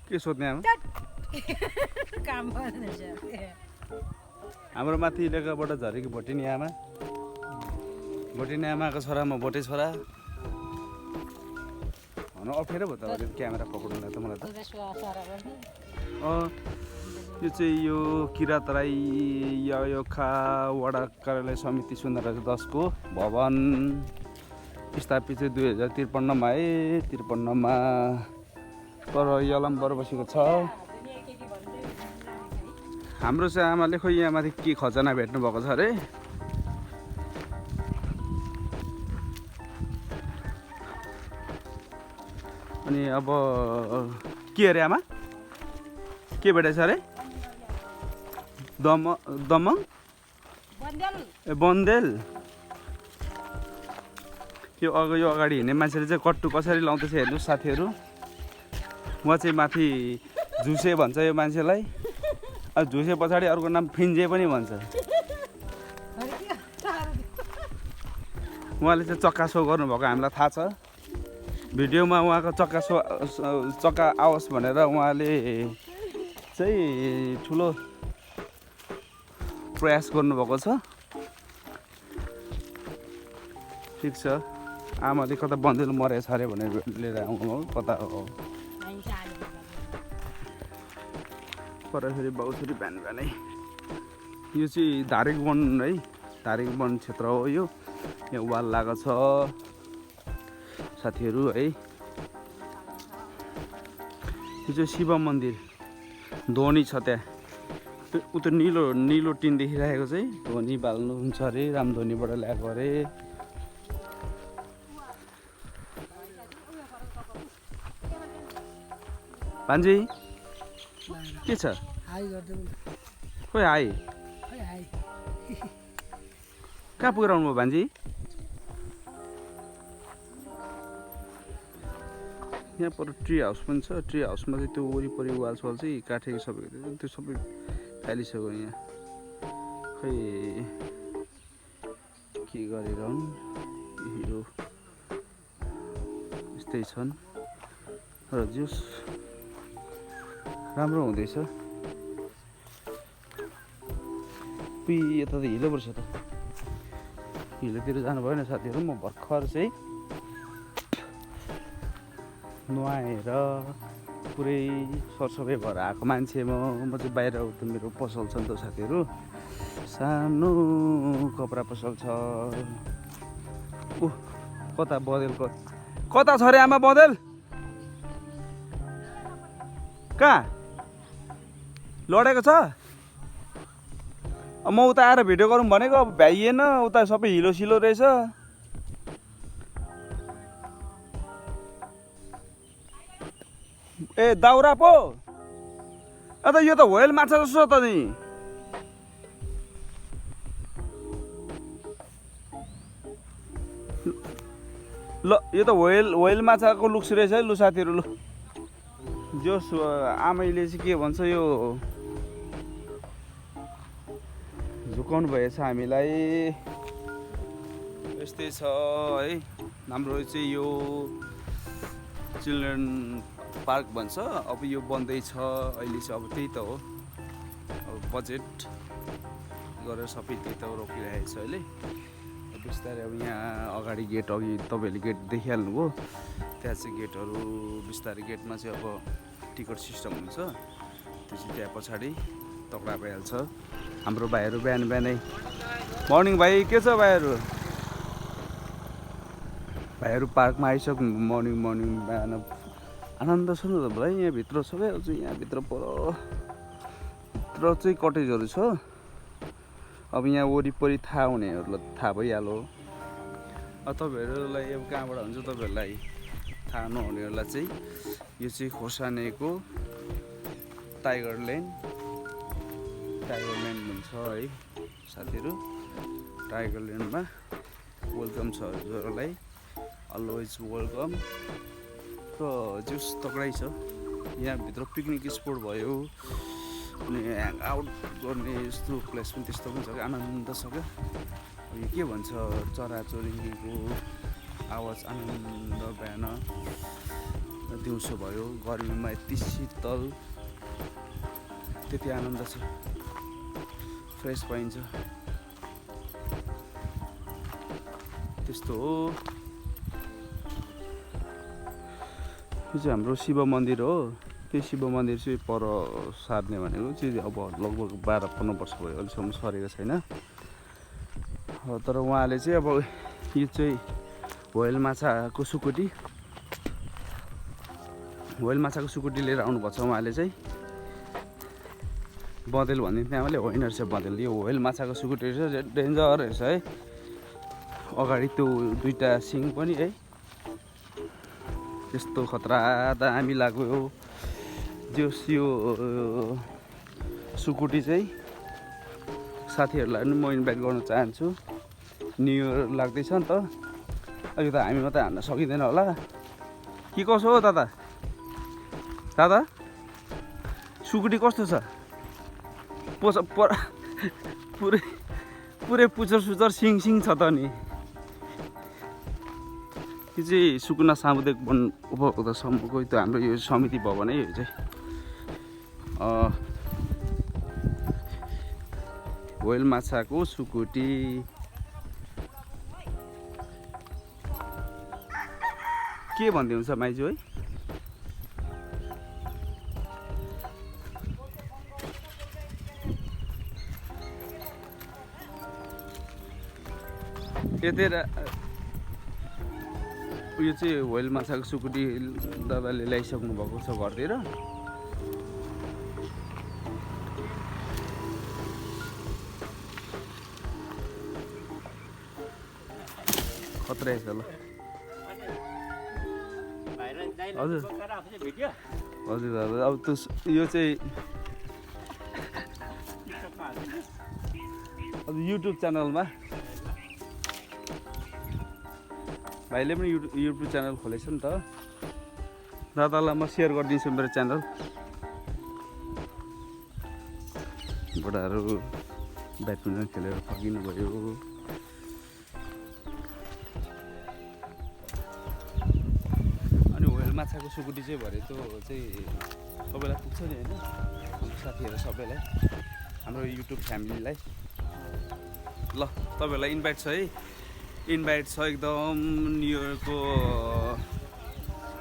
के सोध्ने आमा काम गर्दैछ हाम्रो माथि इलाकाबाट झरेको भोटिनी आमा आमाको छोरा म भोटे छोरा भन अप्ठ्यारो भयो त अहिले क्यामेरा पक्राउनुलाई त मलाई त यो चाहिँ यो किरात राई यखा वडा कार्यालय समिति 010 को भवन स्थापित चाहिँ 2053 मा है 53 मा पर यलम बर बसेको छ। हाम्रो चाहिँ आमाले खोइ यहाँ माथि के खजना भेट्नु भएको छ अरे अनि अब के अरे आमा के भेटेछ अरे दमङ ए बन्देल यो अगाडि हिँड्ने मान्छेले चाहिँ कट्टु कसरी लाउँदैछ हेर्नु साथीहरू उहाँ चाहिँ माथि झुसे भन्छ यो मान्छेलाई झुसे पछाडि अर्को नाम फिन्जे पनि भन्छ उहाँले चाहिँ चक्का सो गर्नुभएको हामीलाई थाहा छ भिडियोमा उहाँको चक्का आओस् भनेर उहाँले चाहिँ ठुलो प्रयास गर्नुभएको छ। ठिक छ आमाले कता बन्देल मरेछ अरे भनेर लिएर आउनु कता हो पर फेरि बाउछोरी बिहान बिहानै यो चाहिँ धारेक वन है धारेक वन क्षेत्र हो यो यहाँ वाल लागेको छ साथीहरू है। यो चाहिँ शिव मन्दिर ध्वनि छ त्यहाँ उता निलो टिन देखिरहेको चाहिँ ध्वनि बाल्नुहुन्छ अरे रामध्वनिबाट ल्याएको अरे भान्जी के छ खोइ हाई कहाँ पुगेर आउनुभयो भान्जी यहाँ पर ट्री हाउस पनि छ ट्री हाउसमा चाहिँ त्यो वरिपरि वालसवाल चाहिँ काठेको सबै त्यो सबै फालिसक्यो यहाँ खै के गरेर यो यस्तै छन् र जुस राम्रो हुँदैछ यता त हिलो पर्छ त हिलोतिर जानु भएन साथीहरू म भर्खर चाहिँ नुहाएर पुरै सरसफाइ भएर आएको मान्छे म चाहिँ बाहिर उता मेरो पसल छ नि त साथीहरू सानो कपडा पसल छ कता बदेल कता छ रे आमा बदेल कहाँ लडेको छ म उता आएर भिडियो गरौँ भनेको अब भ्याइएन उता सबै हिलो सिलो रहेछ ए दाउरा पो अन्त यो त व्हेल माछा जस्तो त नि ल यो त व्हेल माछाको लुक्स रहेछ है लु साथीहरू लु जोस् आमैले चाहिँ के भन्छ यो झुकाउनु भएछ हामीलाई यस्तै छ है हाम्रो चाहिँ यो चिल्ड्रेन पार्क भन्छ अब यो बन्दैछ अहिले चाहिँ अब त्यही त हो अब बजेट गरेर सबै त्यही त रोकिरहेको छ अहिले बिस्तारै अब यहाँ अगाडि गेट अघि तपाईँहरूले गेट देखिहाल्नुभयो त्यहाँ चाहिँ गेटहरू बिस्तारै गेटमा चाहिँ अब टिकट सिस्टम हुन्छ त्यो चाहिँ त्यहाँ पछाडि तक्रा भइहाल्छ हाम्रो भाइहरू बिहान बिहानै मर्निङ भाइ के छ भाइहरू पार्कमा आइसक्नु मर्निङ बिहान आनन्द छ नि त भाइ यहाँभित्र सबै यहाँभित्र पर भित्र चाहिँ कटेजहरू छ अब यहाँ वरिपरि थाहा हुनेहरूलाई थाहा भइहाल्यो तपाईँहरूलाई अब कहाँबाट हुन्छ तपाईँहरूलाई थाहा नहुनेहरूलाई चाहिँ यो चाहिँ खोर्सानीको टाइगर ल्यान्ड भन्छ है साथीहरू टाइगर ल्यान्डमा वेलकम छ हजुरहरूलाई अलवेज वेलकम र जुस तक्राइ छ यहाँभित्र पिकनिक स्पोट भयो अनि ह्याङ आउट गर्ने यस्तो प्लेस पनि त्यस्तो पनि छ क्या आनन्द छ क्या यो के भन्छ चराचुरुङ्गीको आवाज आनन्द बिहान दिउँसो भयो गर्मीमा यति शीतल त्यति आनन्द छ फ्रेस पाइन्छ त्यस्तो हो यो चाहिँ हाम्रो शिव मन्दिर हो त्यो शिव मन्दिर चाहिँ पर सार्ने भनेको चाहिँ अब लगभग 12-15 वर्ष भयो अहिलेसम्म सरेको छैन तर उहाँले चाहिँ अब यो चाहिँ व्हेल माछाको सुकुटी लिएर आउनुभएको छ उहाँले चाहिँ बँदेल भनिदिन्थ्यो आमाले होइन रहेछ बँदेल यो व्हेल माछाको सुकुटी रहेछ डेन्जर रहेछ है अगाडि त्यो दुईटा सिङ पनि है त्यस्तो खतरा दामी लाग्यो जस यो सुकुटी चाहिँ साथीहरूलाई पनि म इन्भाइट गर्न चाहन्छु न्यु इयर लाग्दैछ नि त अहिले त हामी मात्रै हान्न सकिँदैन होला के कसो हो दादा सुकुटी कस्तो छ पुरै पुचर सुचर सिङ छ त नि यो चाहिँ सुकुना सामुदायिक वन उपभोक्ता समूहको त्यो हाम्रो यो समिति भवन है यो चाहिँ व्हेल माछाको सुकुटी के भन्दै हुन्छ माइजू है यतिर उयो चाहिँ व्हेल माछाको सुकुटी दादाले ल्याइसक्नु भएको छ घरतिर खतरा छ ल हजुर हजुर दादा अब त्यो यो चाहिँ अब युट्युब च्यानलमा भाइले पनि युट्युब च्यानल खोलेछ नि त दादालाई म सेयर गरिदिन्छु मेरो च्यानल बुढाहरू ब्याडमिन्टन खेलेर फर्किनु भयो अनि व्हेल माछाको सुकुटी चाहिँ भरे त्यो चाहिँ सबैलाई पुग्छ नि होइन हाम्रो साथीहरू सबैलाई हाम्रो युट्युब फ्यामिलीलाई ल तपाईँहरूलाई इन्भाइट छ है इन्भाइट छ एकदम न्यु इयरको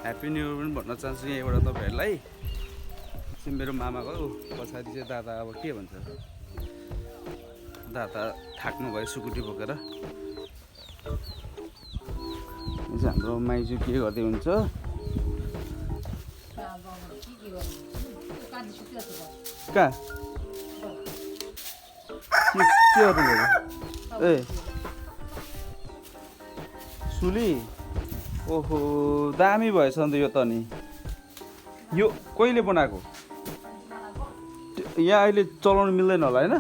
ह्याप्पी न्यु इयर पनि भन्न चाहन्छु यहीँबाट तपाईँहरूलाई चाहिँ मेरो मामाको पछाडि चाहिँ दादा अब के भन्छ दादा थाक्नु भयो सुकुटी बोकेर यो चाहिँ हाम्रो माइजू के गर्दै हुन्छ कहाँ के गर्नु ए सुली ओहो दामी भएछ नि त यो त नि यो कहिले बनाएको यहाँ अहिले चलाउनु मिल्दैन होला होइन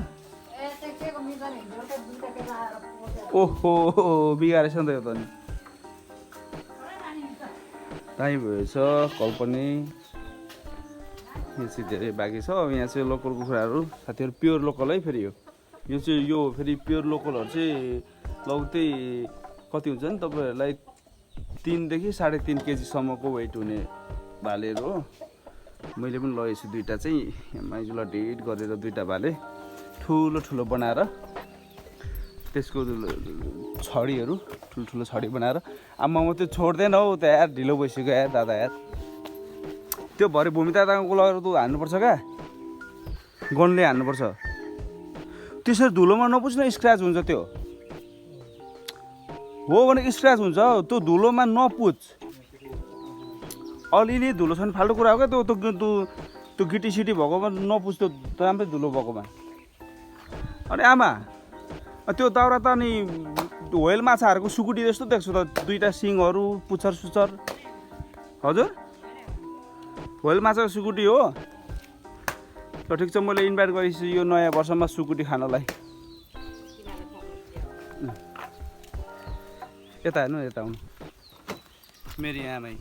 ओहो बिगारेछ नि त यो त नि दामी भएछ कल पनि यो चाहिँ धेरै बाँकी छ यहाँ चाहिँ लोकल कुखुराहरू साथीहरू प्योर लोकल है फेरि यो चाहिँ यो फेरि प्योर लोकलहरू चाहिँ लगतै कति हुन्छ नि तपाईँहरूलाई 3 देखि 3.5 केजीसम्मको वेट हुने भालेहरू हो मैले पनि लगेको छु दुईवटा चाहिँ माइजूलाई डेट गरेर दुईवटा भाले ठुलो बनाएर त्यसको छडीहरू ठुलो छडी बनाएर आमा म त्यो छोड्दैन हौ त यार ढिलो भइसक्यो यार दादा यार त्यो भरे भूमि दादाको लगेर त हान्नुपर्छ क्या गनले हान्नुपर्छ त्यसरी धुलोमा नपुज्न स्क्रच हुन्छ त्यो हो भने स्क्रच हुन्छ त्यो धुलोमा नपुज अलिअलि धुलो छ भने फाल्टो कुरा हो क्या त्यो गिटी सिटी भएकोमा नपुज त्यो राम्रै धुलो भएकोमा अनि आमा त्यो दाउरा त अनि व्हेल माछाहरूको सुकुटी जस्तो देख्छु त दुईवटा सिङहरू पुच्छर सुच्छर हजुर व्हेल माछाको सुकुटी हो ल ठिक छ मैले इन्भाइट गरेछु यो नयाँ वर्षमा सुकुटी खानलाई यता हेर्नु यता आउनु मेरी आमै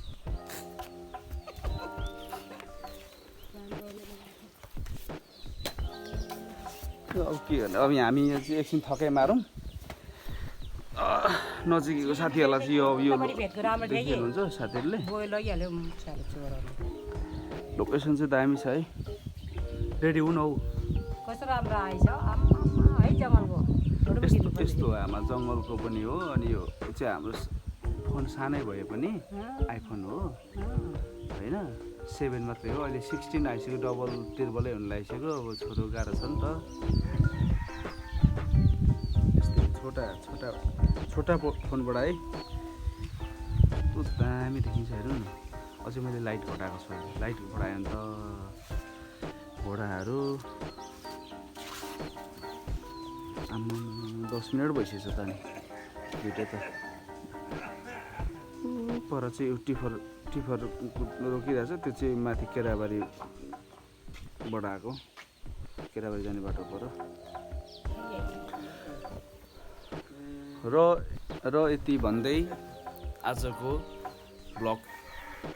अब के गर्ने अब हामी चाहिँ एकछिन थकाइ मारौँ नजिकैको साथीहरूलाई चाहिँ यो पनि भेटको राम्रो थियो कि देखिनुहुन्छ साथीहरूले बोय लगिहाल्यो साले चोरहरू लोकेसन चाहिँ दामी छ है रेडी हुनु हौ कस्तो राम्रो आएछ आम्मा है जङ्गलको फोटो पनि खिच्नु पर्छ। यस्तो आमा जङ्गलको पनि हो अनि यो चाहिँ हाम्रो फोन सानै भए पनि आइफोन हो होइन 7 मात्रै हो अहिले 16 आइसक्यो डबल टिर्बलै हुन लागिसक्यो अब छोटो गाह्रो छ नि त यस्तै छोटा फोनबाट है कस्तो दामी देखिन्छ हेर्नु न अझै मैले लाइट घटाएको छु लाइट घटायो भने त घोडाहरू 10 मिनट भइसकेछ त नि भिडियो त पर चाहिँ यो टिफर रोकिरहेछ त्यो चाहिँ माथि केराबारीबाट आएको केराबारी जाने बाटो पर र यति भन्दै आजको ब्लग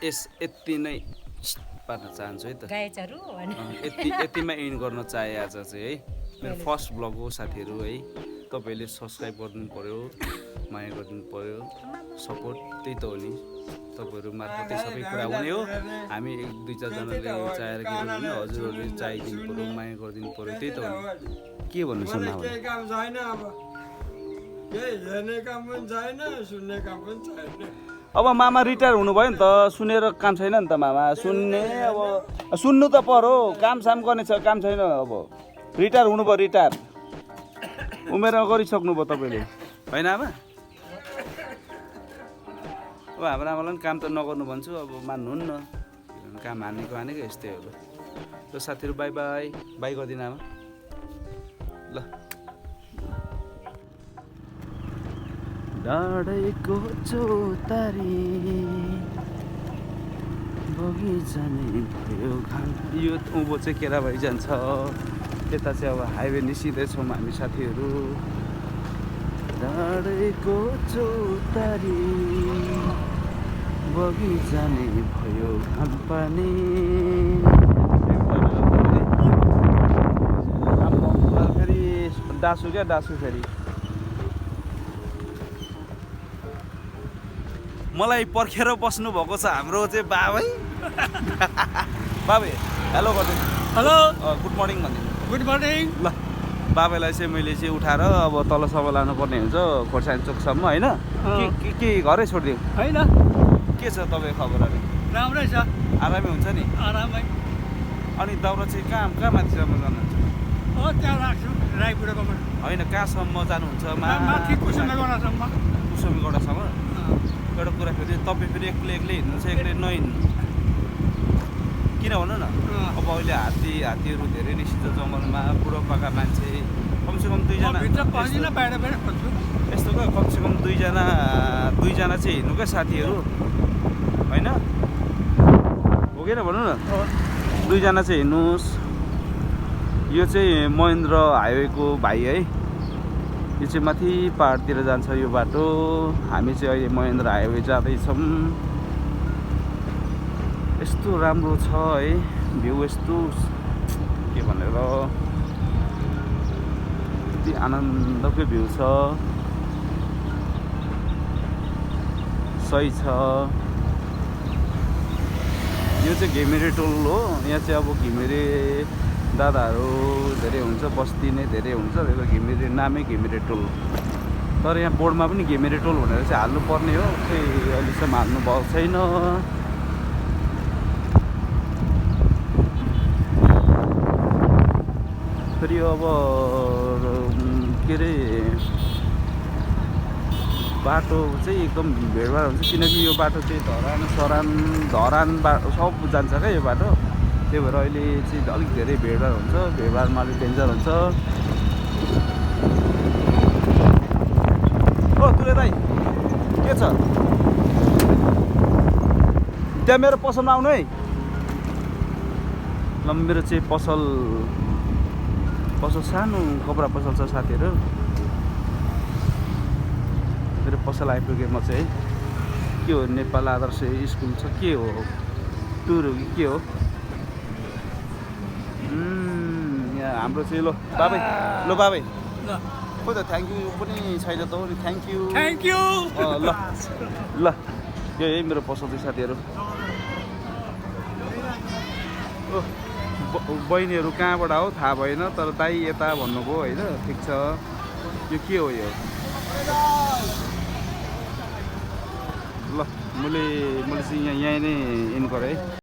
यति नै पार्न चाहन्छु है त गायचहरू यतिमा एन्ड गर्न चाहे आज चाहिँ है मेरो फर्स्ट ब्लग हो साथीहरू है तपाईँहरूले सब्सक्राइब गरिदिनु पऱ्यो माया गरिदिनु पऱ्यो सपोर्ट त्यही त हो नि तपाईँहरू मार्फतै सबै कुरा हुने हो हामी 1-2-4 जनाले चाहेर के गर्नु भने हजुरहरूले चाहिदिनु पऱ्यो माया गरिदिनु पऱ्यो त्यही त हो नि के भन्नु छ अब मामा रिटायर हुनुभयो नि त सुनेर काम छैन नि त मामा सुन्ने अब सुन्नु त पर्यो काम साम गर्ने छ काम छैन अब रिटायर हुनुभयो रिटायर उमेरमा गरिसक्नु भयो तपाईँले होइन आमा अब हाम्रो आमालाई पनि काम त नगर्नु भन्छु अब मान्नुहुन्न काम हानेको यस्तै हो ल साथीहरू बाई बाई बाई गरिदिनु आमा ल डाँडैको चौतारी बगैँचा नै भयो घाम यो उँभो चाहिँ केराबारी जान्छ यता चाहिँ अब हाइवे निस्किँदैछौँ हामी साथीहरू डाँडैको चौतारी बगैँचा नै भयो घाम पानी फेरि डासु क्या डासु फेरि मलाई पर्खेर बस्नु भएको छ हाम्रो चाहिँ बाबै बाबै हेलो गरिदिनु हेलो गुड मर्निङ भनिदिनु गुड मर्निङ ल बाबालाई चाहिँ मैले चाहिँ उठाएर अब तलसम्म लानुपर्ने हुन्छ खोर्सानी चोकसम्म होइन के घरै छोडिदिउँ होइन के छ तपाईँको खबरहरू राम्रै छ आरामै हुन्छ नि आरामै अनि दाउरा चाहिँ कहाँ माथिसम्म जानुहुन्छ त्यहाँ राख्छु राईपुरकोमा होइन कहाँसम्म जानुहुन्छ माथि कुसुमेगौडासम्म कुसुमेगौडासम्म एउटा कुरा फेरि तपाईँ फेरि एक्लै हिँड्नुहुन्छ एक्लै नहिँड्नु किन भन्नु न अब अहिले हात्तीहरू धेरै निस्किन्छ जङ्गलमा बुढोपाका मान्छे कमसेकम 2जना यस्तो क्या कमसेकम 2जना चाहिँ हिँड्नु क्या साथीहरू होइन हो कि भनौँ न 2जना चाहिँ हिँड्नुहोस् यो चाहिँ महेन्द्र हाइवेको भाइ है यो चाहिँ माथि पहाडतिर जान्छ यो बाटो हामी चाहिँ अहिले महेन्द्र हाइवे जाँदैछौँ यस्तो राम्रो छ है भ्यू यस्तो के भनेर यति आनन्दकै भ्यू छ सही छ यो चाहिँ घिमिरे टोल हो यहाँ चाहिँ अब घिमिरे दादाहरू धेरै हुन्छ बस्ती नै धेरै हुन्छ त्यही घिमिरे नामै घिमिरे टोल तर यहाँ बोर्डमा पनि घिमिरे टोल भनेर चाहिँ हाल्नु पर्ने हो खै अहिलेसम्म हाल्नु भएको छैन फेरि अब के अरे बाटो चाहिँ एकदम भिडभाड हुन्छ किनकि यो बाटो चाहिँ धरान सब जान्छ क्या यो बाटो त्यही भएर अहिले चाहिँ अलिक धेरै भिडभाड हुन्छ भिडभाडमा अलिक डेन्जर हुन्छ ओ तुले दाइ के छ त्यहाँ मेरो पसलमा आउनु है ल मेरो चाहिँ पसल सानो कपडा पसल छ साथीहरू मेरो पसल आइपुगेँ म चाहिँ के हो नेपाल आदर्श स्कुल छ के हो टुर हो कि के हो यहाँ हाम्रो चाहिँ लो बाबै खोइ त थ्याङ्क यू पनि छैन त हो नि थ्याङ्क यू थ्याङ्क यू ल ल यो यही मेरो पसलको साथीहरू बहिनीहरू कहाँबाट हो थाहा भएन तर दाइ यता भन्नुभयो होइन ठिक छ यो के हो यो ल मैले चाहिँ यहीँ नै इन गरेँ